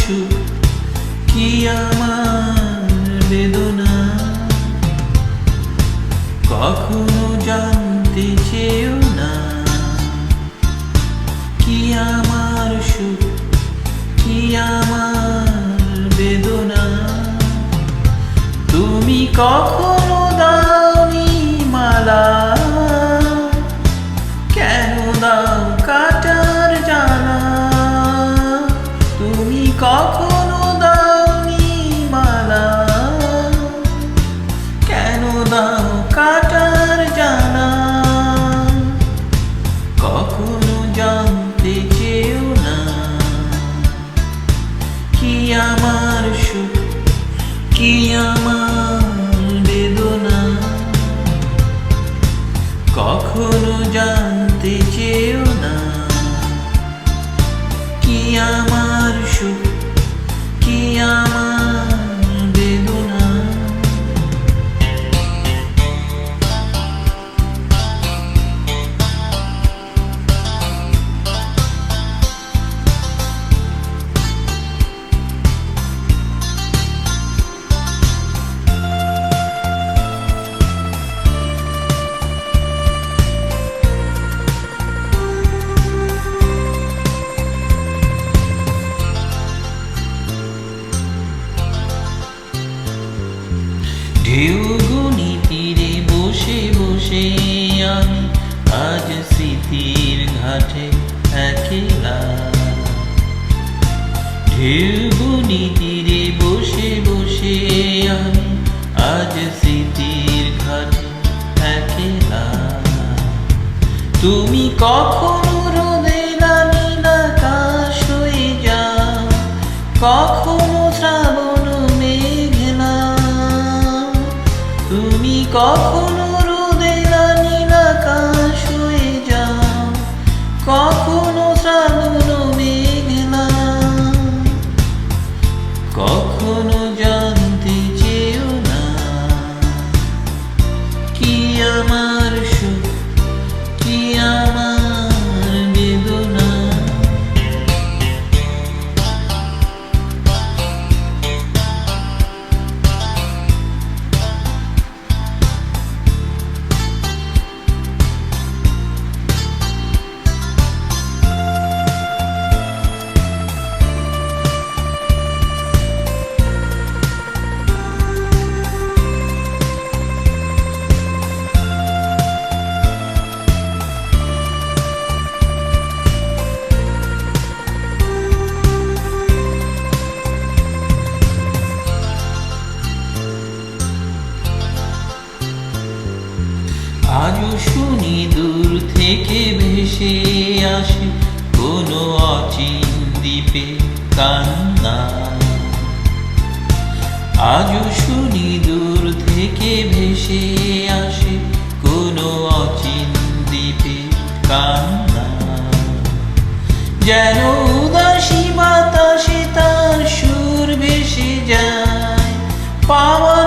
সুখ, কি আমার বেদনা, কখনো জানতে চেও না। কি আমার সুখ, কি আমার বেদনা, তুমি কখনো দাওনি মালা, কেন দাও কাটার জানা। তুমি কখনো দাওনি মালা, কেন দাও কাটার জানা। কখনো জানতে চেও না, কি আমার সুখ, কি আমার বেদনা, কখনো জানতে চেও না। কি আমার সুখ, কি আমার বেদনা। ঢেউগুনি তীরে বসে বসে আমি আজ স্মৃতির ঘাটে একলা। ঢেউগুনি তীরে বসে বসে আমি আজ স্মৃতির ঘাটে একলা। তুমি কখনো রোদে নীলাকাশ হয়ে যাও, কখনো শ্রাবণ মেঘলা। তুমি কখনো রোদে নীলাকাশ হয়ে যাও, কখনো শ্রাবণ মেঘলা। কখনো জানতে চেও না, কি আমার সুখ, কি আমার বেদনা। আজও শুনি দূর থেকে ভেসে আসে কোনো অচিন দ্বীপে কান্না। আজও শুনি দূর থেকে ভেসে আসে কোনো অচিন দ্বীপে কান্না। যেন উদাসী বাতাসে তার সুর ভেসে যায়, পাওয়া